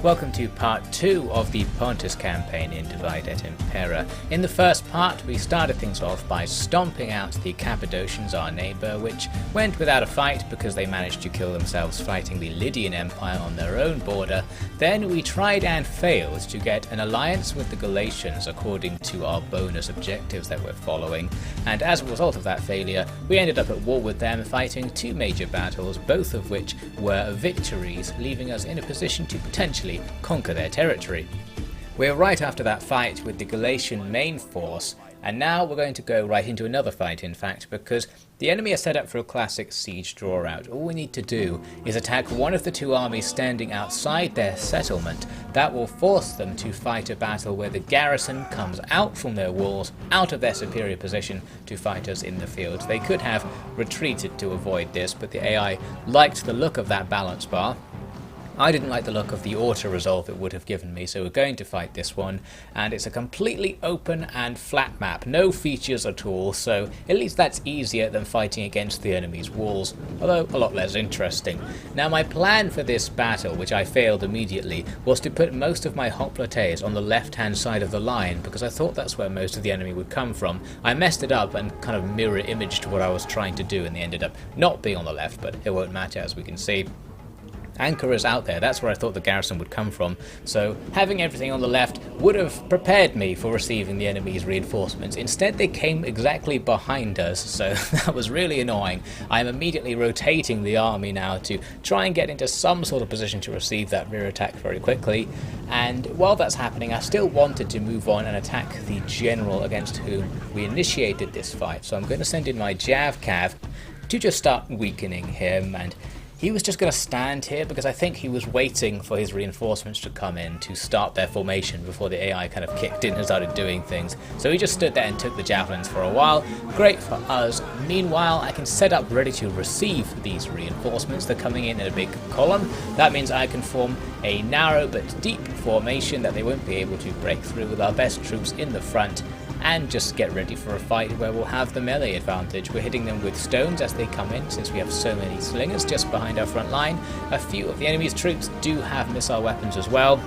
Welcome to part 2 of the Pontus campaign in Divide et Impera. In the first part we started things off by stomping out the Cappadocians, our neighbour, which went without a fight because they managed to kill themselves fighting the Lydian Empire on their own border. Then we tried and failed to get an alliance with the Galatians according to our bonus objectives that we're following, and as a result of that failure we ended up at war with them, fighting two major battles, both of which were victories, leaving us in a position to potentially conquer their territory. We're right after that fight with the Galatian main force, and now we're going to go right into another fight, in fact, because the enemy are set up for a classic siege draw-out. All we need to do is attack one of the two armies standing outside their settlement. That will force them to fight a battle where the garrison comes out from their walls, out of their superior position, to fight us in the field. They could have retreated to avoid this, but the AI liked the look of that balance bar. I didn't like the look of the auto-resolve it would have given me, so we're going to fight this one, and it's a completely open and flat map, no features at all, so at least that's easier than fighting against the enemy's walls, although a lot less interesting. Now my plan for this battle, which I failed immediately, was to put most of my hoplites on the left-hand side of the line, because I thought that's where most of the enemy would come from. I messed it up and kind of mirror imaged what I was trying to do, and they ended up not being on the left, but it won't matter, as we can see. Anchor is out there, that's where I thought the garrison would come from, so having everything on the left would have prepared me for receiving the enemy's reinforcements. Instead they came exactly behind us, so that was really annoying. I'm immediately rotating the army now to try and get into some sort of position to receive that rear attack very quickly, and while that's happening I still wanted to move on and attack the general against whom we initiated this fight, so I'm going to send in my Jav-Cav to just start weakening him, and he was just going to stand here because I think he was waiting for his reinforcements to come in to start their formation before the AI kind of kicked in and started doing things. So he just stood there and took the javelins for a while. Great for us. Meanwhile, I can set up ready to receive these reinforcements. They're coming in a big column. That means I can form a narrow but deep formation that they won't be able to break through with our best troops in the front, and just get ready for a fight where we'll have the melee advantage. We're hitting them with stones as they come in, since we have so many slingers just behind our front line. A few of the enemy's troops do have missile weapons as well.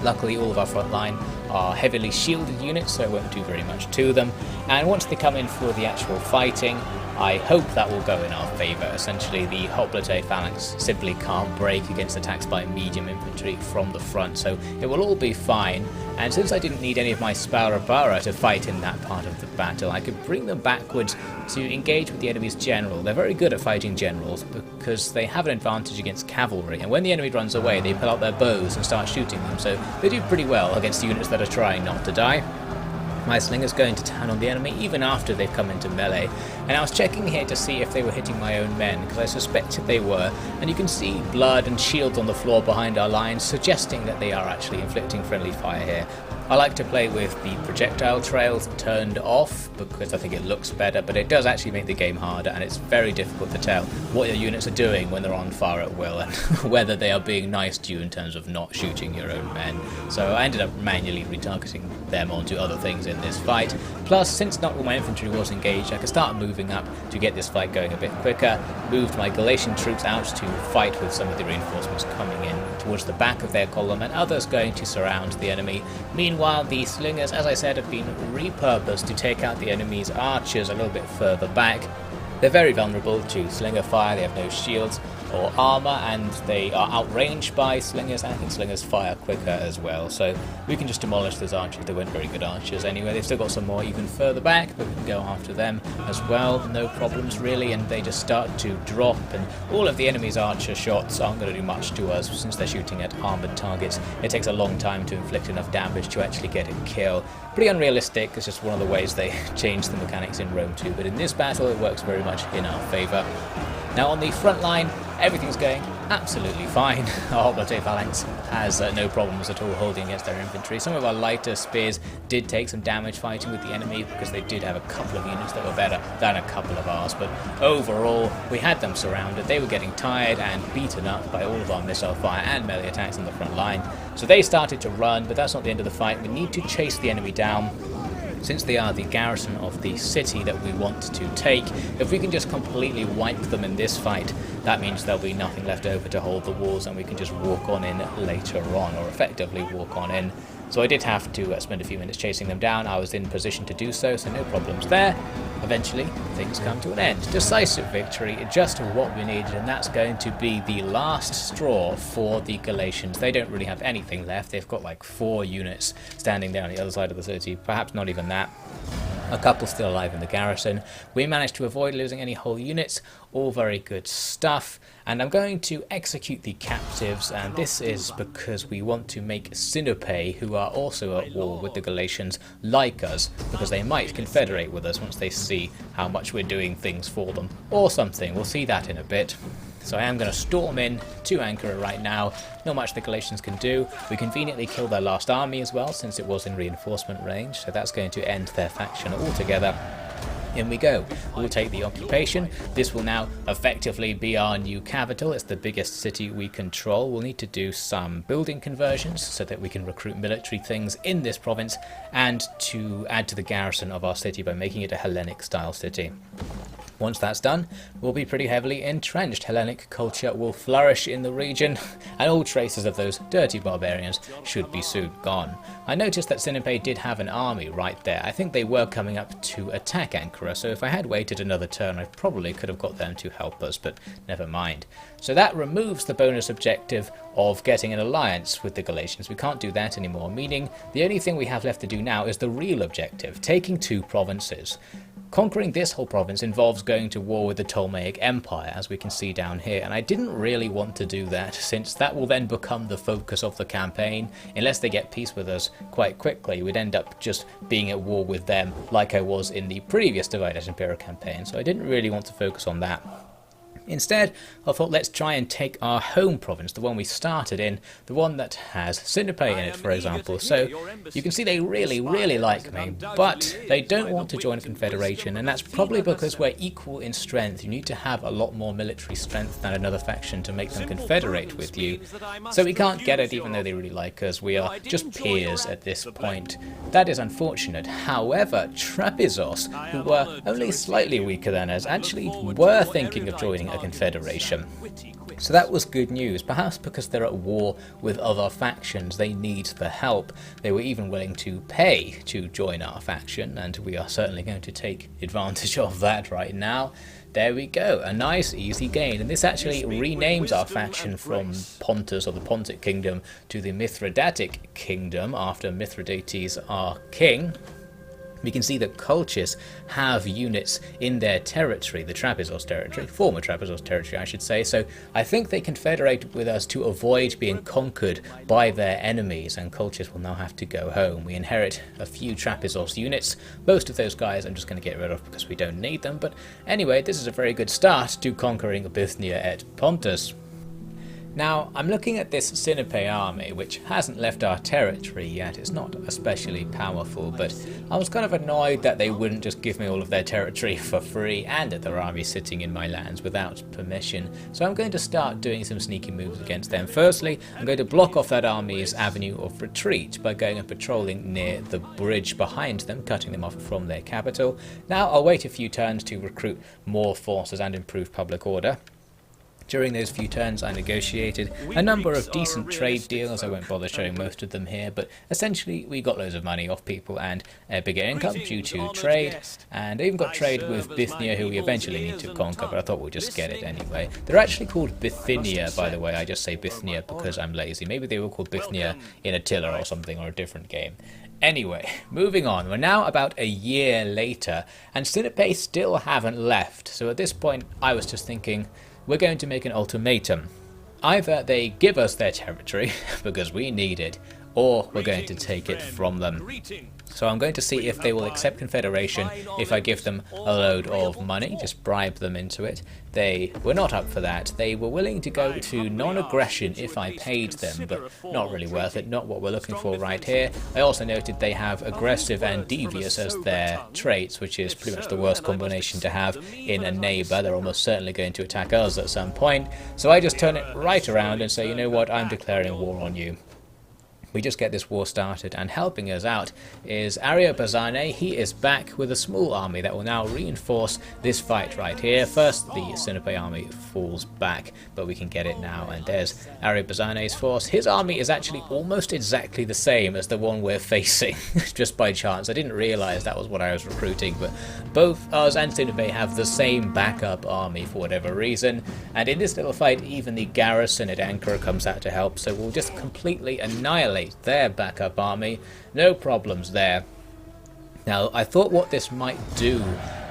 Luckily all of our front line are heavily shielded units, so it won't do very much to them, and once they come in for the actual fighting, I hope that will go in our favour. Essentially the hoplite phalanx simply can't break against attacks by medium infantry from the front, so it will all be fine. And since I didn't need any of my Sparabara to fight in that part of the battle, I could bring them backwards to engage with the enemy's general. They're very good at fighting generals because they have an advantage against cavalry, and when the enemy runs away they pull out their bows and start shooting them, so they do pretty well against units that are trying not to die. My slinger's going to town on the enemy even after they've come into melee, and I was checking here to see if they were hitting my own men, because I suspected they were, and you can see blood and shields on the floor behind our lines, suggesting that they are actually inflicting friendly fire here. I like to play with the projectile trails turned off because I think it looks better, but it does actually make the game harder, and it's very difficult to tell what your units are doing when they're on fire at will, and whether they are being nice to you in terms of not shooting your own men. So I ended up manually retargeting them onto other things in this fight. Plus, since not all my infantry was engaged, I could start moving up to get this fight going a bit quicker. Moved my Galatian troops out to fight with some of the reinforcements coming in towards the back of their column, and others going to surround the enemy. Meanwhile, the slingers, as I said, have been repurposed to take out the enemy's archers a little bit further back. They're very vulnerable to slinger fire, they have no shields or armor, and they are outranged by slingers, and I think slingers fire quicker as well, so we can just demolish those archers. They weren't very good archers anyway. They've still got some more even further back, but we can go after them as well, no problems really, and they just start to drop, and all of the enemy's archer shots aren't going to do much to us since they're shooting at armored targets. It takes a long time to inflict enough damage to actually get a kill. Pretty unrealistic, it's just one of the ways they change the mechanics in Rome 2, but in this battle it works very much in our favour. Now on the front line, everything's going absolutely fine. Our hoplite phalanx has no problems at all holding against their infantry. Some of our lighter spears did take some damage fighting with the enemy because they did have a couple of units that were better than a couple of ours, but overall we had them surrounded. They were getting tired and beaten up by all of our missile fire and melee attacks on the front line, so they started to run, but that's not the end of the fight. We need to chase the enemy down. Since they are the garrison of the city that we want to take, if we can just completely wipe them in this fight, that means there'll be nothing left over to hold the walls and we can just walk on in later on, or effectively walk on in. So I did have to spend a few minutes chasing them down. I was in position to do so, so no problems there. Eventually, things come to an end. Decisive victory, just what we needed, and that's going to be the last straw for the Galatians. They don't really have anything left. They've got like 4 units standing there on the other side of the city, perhaps not even that. A couple still alive in the garrison. We managed to avoid losing any whole units. All very good stuff. And I'm going to execute the captives, and this is because we want to make Sinope, who are also at war with the Galatians, like us, because they might confederate with us once they see how much we're doing things for them, or something. We'll see that in a bit. So I am going to storm in to Ankara right now. Not much the Galatians can do. We conveniently killed their last army as well, since it was in reinforcement range, so that's going to end their faction altogether. In we go. We'll take the occupation. This will now effectively be our new capital. It's the biggest city we control. We'll need to do some building conversions so that we can recruit military things in this province, and to add to the garrison of our city by making it a Hellenic style city. Once that's done, we'll be pretty heavily entrenched. Hellenic culture will flourish in the region, and all traces of those dirty barbarians should be soon gone. I noticed that Sinope did have an army right there. I think they were coming up to attack Ankara, so if I had waited another turn, I probably could have got them to help us, but never mind. So that removes the bonus objective of getting an alliance with the Galatians. We can't do that anymore, meaning the only thing we have left to do now is the real objective, taking 2 provinces. Conquering this whole province involves going to war with the Ptolemaic Empire, as we can see down here, and I didn't really want to do that, since that will then become the focus of the campaign. Unless they get peace with us quite quickly, we'd end up just being at war with them like I was in the previous Divide et Impera campaign, so I didn't really want to focus on that. Instead, I thought let's try and take our home province, the one we started in, the one that has Sinope in it, for example. So you can see they really like me, but they don't want to join a confederation, and that's probably because we're equal in strength. You need to have a lot more military strength than another faction to make them confederate with you. So we can't get it even though they really like us. We are just peers at this point. That is unfortunate. However, Trapezos, who were only slightly weaker than us, actually were thinking of joining a confederation. So that was good news, perhaps because they're at war with other factions. They need the help. They were even willing to pay to join our faction, and we are certainly going to take advantage of that right now. There we go, a nice easy gain, and this actually renames our faction from Pontus, or the Pontic Kingdom, to the Mithridatic Kingdom, after Mithridates, our king. We can see that Colchis have units in their territory, the Trapezos territory, former Trapezos territory I should say, so I think they confederate with us to avoid being conquered by their enemies, and Colchis will now have to go home. We inherit a few Trapezos units. Most of those guys I'm just going to get rid of because we don't need them, but anyway, this is a very good start to conquering Bithynia et Pontus. Now, I'm looking at this Sinope army, which hasn't left our territory yet. It's not especially powerful, but I was kind of annoyed that they wouldn't just give me all of their territory for free, and that their army sitting in my lands without permission. So I'm going to start doing some sneaky moves against them. Firstly, I'm going to block off that army's avenue of retreat by going and patrolling near the bridge behind them, cutting them off from their capital. Now I'll wait a few turns to recruit more forces and improve public order. During those few turns I negotiated a number of decent trade deals. I won't bother showing most of them here, but essentially we got loads of money off people and a bigger income due to trade, and I even got trade with Bithynia, who we eventually need to conquer, but I thought we'll just get it anyway. They're actually called Bithynia, by the way. I just say Bithynia because I'm lazy. Maybe they were called Bithynia in Attila or something, or a different game. Anyway, moving on. We're now about a year later, and Sinope still haven't left, so at this point I was just thinking, we're going to make an ultimatum. Either they give us their territory, because we need it, or we're going to take it from them. So I'm going to see if they will accept Confederation if I give them a load of money, just bribe them into it. They were not up for that. They were willing to go to non-aggression if I paid them, but not really worth it, not what we're looking for right here. I also noted they have aggressive and devious as their traits, which is pretty much the worst combination to have in a neighbour. They're almost certainly going to attack us at some point. So I just turn it right around and say, you know what, I'm declaring war on you. we just get this war started, and helping us out is Ariobazane. He is back with a small army that will now reinforce this fight right here. First the Sinope army falls back, but we can get it now, and there's Ariobazane's force. His army is actually almost exactly the same as the one we're facing, just by chance. I didn't realise that was what I was recruiting, but both us and Sinope have the same backup army for whatever reason, and in this little fight even the garrison at Ankara comes out to help, so we'll just completely annihilate their backup army. No problems there. Now, I thought what this might do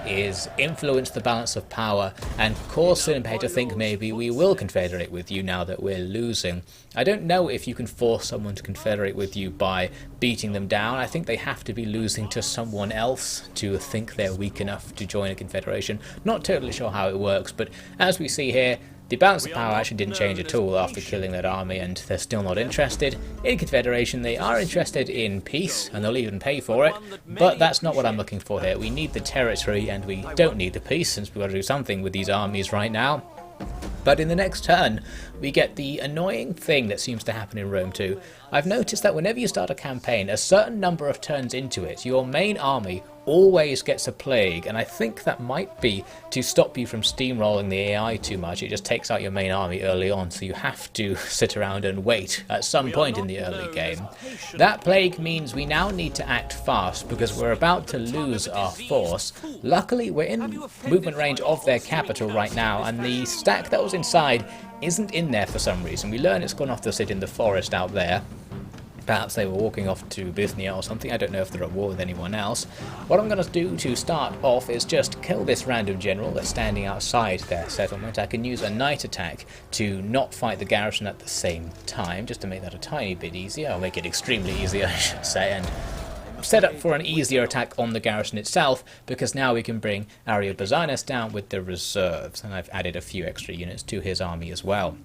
is influence the balance of power and cause Sinope to think maybe we will confederate with you now that we're losing. I don't know if you can force someone to confederate with you by beating them down. I think they have to be losing to someone else to think they're weak enough to join a confederation. Not totally sure how it works, but as we see here, the balance of power actually didn't change at all after killing that army, and they're still not interested in confederation. They are interested in peace, and they'll even pay for it, but that's not what I'm looking for here. We need the territory, and we don't need the peace, since we've got to do something with these armies right now. But in the next turn, we get the annoying thing that seems to happen in Rome too. I've noticed that whenever you start a campaign, a certain number of turns into it, your main army always gets a plague, and I think that might be to stop you from steamrolling the AI too much. It just takes out your main army early on, so you have to sit around and wait at some point in the early game. That plague means we now need to act fast because we're about to lose our force. Luckily, we're in movement range of their capital right now, and the stack that was inside isn't in there for some reason. We learn it's gone off to sit in the forest out there. Perhaps they were walking off to Bithynia or something. I don't know if they're at war with anyone else. What I'm going to do to start off is just kill this random general that's standing outside their settlement. I can use a night attack to not fight the garrison at the same time, just to make that a tiny bit easier. I'll make it extremely easy, I should say, and set up for an easier attack on the garrison itself, because now we can bring Ariobazanes down with the reserves, and I've added a few extra units to his army as well.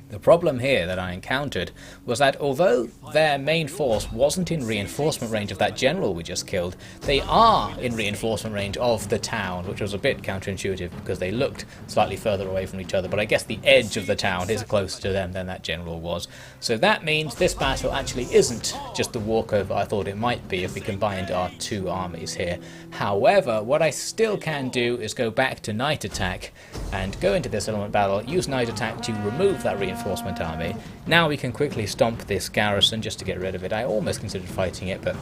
The problem here that I encountered was that although their main force wasn't in reinforcement range of that general we just killed, they are in reinforcement range of the town, which was a bit counterintuitive because they looked slightly further away from each other, but I guess the edge of the town is closer to them than that general was. So that means this battle actually isn't just the walkover I thought it might be if we combined our two armies here. However, what I still can do is go back to night attack and go into this settlement battle, use night attack to remove that reinforcement army. Now we can quickly stomp this garrison just to get rid of it. I almost considered fighting it, but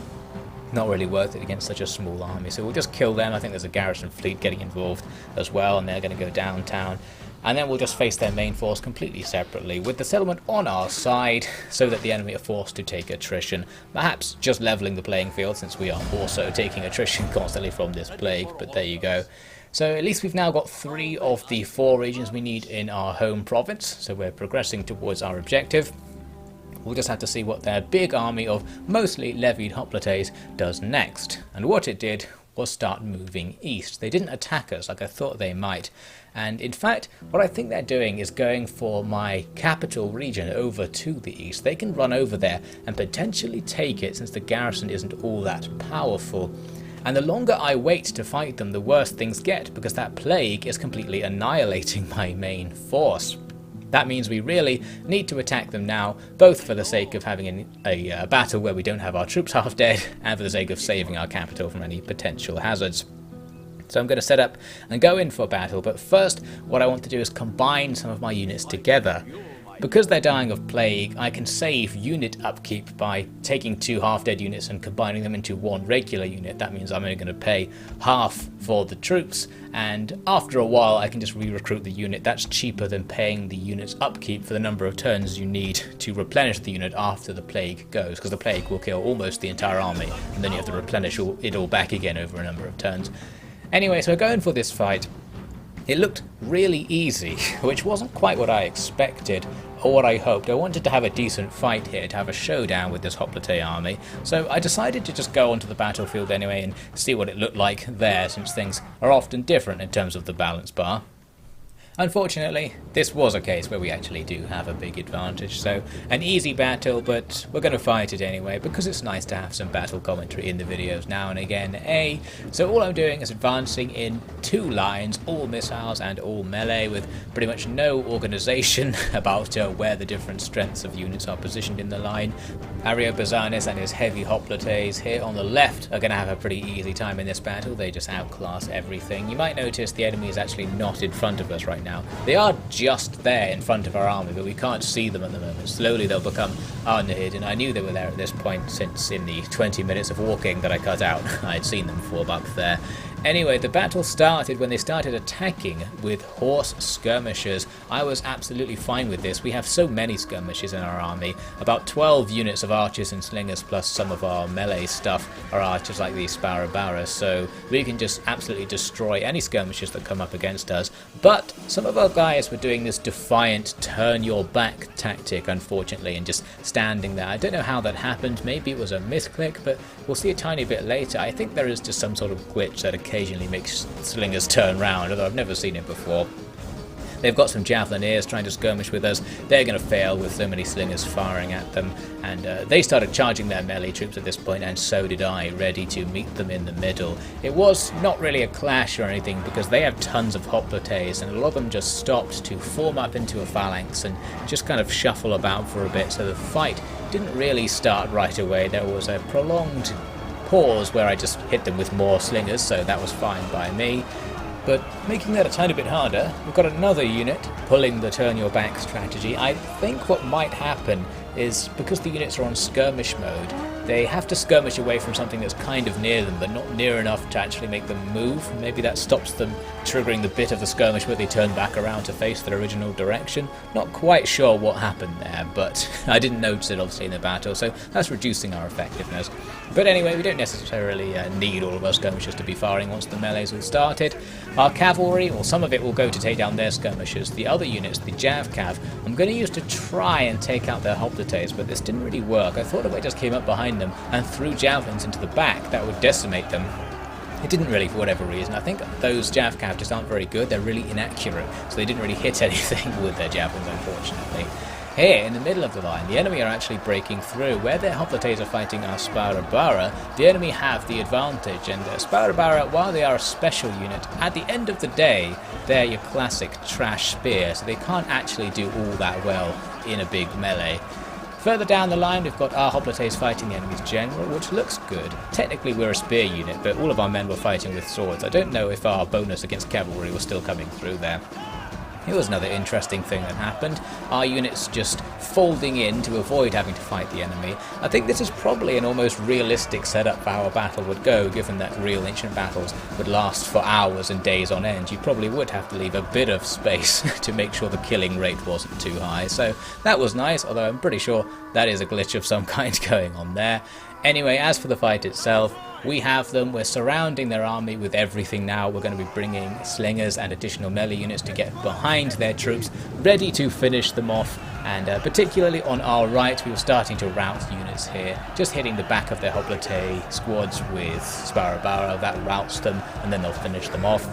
not really worth it against such a small army, so we'll just kill them. I think there's a garrison fleet getting involved as well, and they're going to go downtown, and then we'll just face their main force completely separately with the settlement on our side, so that the enemy are forced to take attrition, perhaps just leveling the playing field since we are also taking attrition constantly from this plague. But there you go. So at least we've now got 3 of the 4 regions we need in our home province, so we're progressing towards our objective. We'll just have to see what their big army of mostly levied hoplites does next. And what it did was start moving east. They didn't attack us like I thought they might. And in fact, what I think they're doing is going for my capital region over to the east. They can run over there and potentially take it, since the garrison isn't all that powerful. And the longer I wait to fight them, the worse things get, because that plague is completely annihilating my main force. That means we really need to attack them now, both for the sake of having a battle where we don't have our troops half dead, and for the sake of saving our capital from any potential hazards. So I'm going to set up and go in for battle, but first what I want to do is combine some of my units together. Because they're dying of plague, I can save unit upkeep by taking 2 half-dead units and combining them into 1 regular unit. That means I'm only going to pay half for the troops, and after a while I can just re-recruit the unit. That's cheaper than paying the unit's upkeep for the number of turns you need to replenish the unit after the plague goes, because the plague will kill almost the entire army, and then you have to replenish it all back again over a number of turns. Anyway, so we're going for this fight. It looked really easy, which wasn't quite what I expected or what I hoped. I wanted to have a decent fight here, to have a showdown with this hoplite army, so I decided to just go onto the battlefield anyway and see what it looked like there, since things are often different in terms of the balance bar. Unfortunately, this was a case where we actually do have a big advantage, so an easy battle, but we're going to fight it anyway because it's nice to have some battle commentary in the videos now and again. So all I'm doing is advancing in 2 lines, all missiles and all melee, with pretty much no organisation about where the different strengths of units are positioned in the line. Ariobarzanes and his heavy hoplites here on the left are going to have a pretty easy time in this battle. They just outclass everything. You might notice the enemy is actually not in front of us right now. They are just there in front of our army, but we can't see them at the moment. Slowly they'll become unhidden. I knew they were there at this point since in the 20 minutes of walking that I cut out, I'd seen them before up there. Anyway, the battle started when they started attacking with horse skirmishers. I was absolutely fine with this. We have so many skirmishers in our army. About 12 units of archers and slingers plus some of our melee stuff are archers like the Sparabaras, so we can just absolutely destroy any skirmishers that come up against us. But some of our guys were doing this defiant turn your back tactic, unfortunately, and just standing there. I don't know how that happened. Maybe it was a misclick, but we'll see a tiny bit later. I think there is just some sort of glitch that occasionally makes slingers turn round, although I've never seen it before. They've got some javelineers trying to skirmish with us. They're going to fail with so many slingers firing at them, and they started charging their melee troops at this point, and so did I, ready to meet them in the middle. It was not really a clash or anything because they have tons of hoplites, and a lot of them just stopped to form up into a phalanx and just kind of shuffle about for a bit, so the fight didn't really start right away. There was a prolonged pause where I just hit them with more slingers, so that was fine by me. But making that a tiny bit harder, we've got another unit pulling the turn your back strategy. I think what might happen is because the units are on skirmish mode, they have to skirmish away from something that's kind of near them, but not near enough to actually make them move. Maybe that stops them triggering the bit of the skirmish where they turn back around to face their original direction. Not quite sure what happened there, but I didn't notice it obviously in the battle, so that's reducing our effectiveness. But anyway, we don't necessarily need all of our skirmishers to be firing once the melee's all started. Our cavalry, or some of it, will go to take down their skirmishers. The other units, the Jav Cav, I'm going to use to try and take out their hoplites, but this didn't really work. I thought if I just came up behind them and threw javelins into the back, that would decimate them. It didn't really for whatever reason. I think those Jav Cav just aren't very good. They're really inaccurate, so they didn't really hit anything with their javelins, unfortunately. Here, in the middle of the line, the enemy are actually breaking through. Where their hoplites are fighting our Sparabara, the enemy have the advantage, and Sparabara, while they are a special unit, at the end of the day, they're your classic trash spear, so they can't actually do all that well in a big melee. Further down the line, we've got our hoplites fighting the enemy's general, which looks good. Technically, we're a spear unit, but all of our men were fighting with swords. I don't know if our bonus against cavalry was still coming through there. Here was another interesting thing that happened. Our units just folding in to avoid having to fight the enemy. I think this is probably an almost realistic setup for how a battle would go, given that real ancient battles would last for hours and days on end. You probably would have to leave a bit of space to make sure the killing rate wasn't too high. So that was nice, although I'm pretty sure that is a glitch of some kind going on there. Anyway, as for the fight itself, we have them. We're surrounding their army with everything now. We're going to be bringing slingers and additional melee units to get behind their troops, ready to finish them off. And particularly on our right, we were starting to rout units here, just hitting the back of their hoplite squads with Sparabara. That routs them, and then they'll finish them off.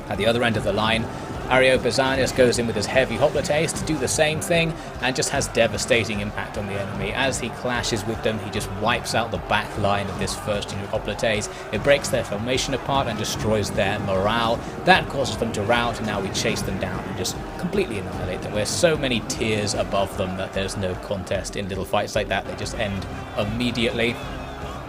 At the other end of the line, Ariobarzanes goes in with his heavy hoplites to do the same thing and just has devastating impact on the enemy. As he clashes with them, he just wipes out the back line of this first unit of hoplites. It breaks their formation apart and destroys their morale. That causes them to rout, and now we chase them down and just completely annihilate them. We're so many tiers above them that there's no contest in little fights like that. They just end immediately.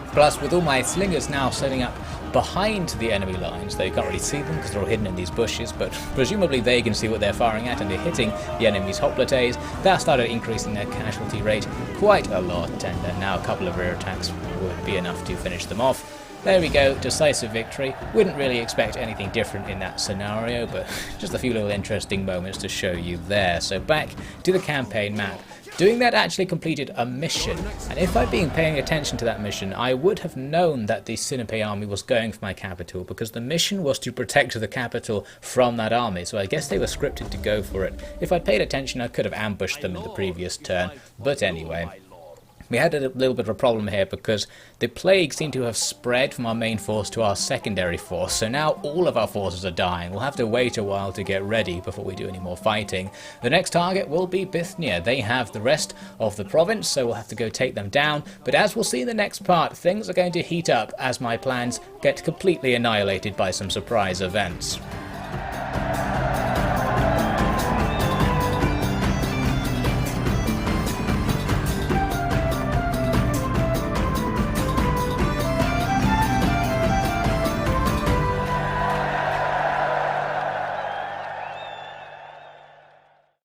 Plus, with all my slingers now setting up behind the enemy lines, they can't really see them because they're all hidden in these bushes, but presumably they can see what they're firing at and they're hitting the enemy's hoplites. That started increasing their casualty rate quite a lot, and now a couple of rear attacks would be enough to finish them off. There we go, decisive victory. Wouldn't really expect anything different in that scenario, but just a few little interesting moments to show you there. So back to the campaign map. Doing that actually completed a mission, and if I'd been paying attention to that mission, I would have known that the Sinope army was going for my capital, because the mission was to protect the capital from that army, so I guess they were scripted to go for it. If I'd paid attention, I could have ambushed them in the previous turn, but anyway. We had a little bit of a problem here because the plague seemed to have spread from our main force to our secondary force, so now all of our forces are dying. We'll have to wait a while to get ready before we do any more fighting. The next target will be Bithynia. They have the rest of the province, so we'll have to go take them down, but as we'll see in the next part, things are going to heat up as my plans get completely annihilated by some surprise events.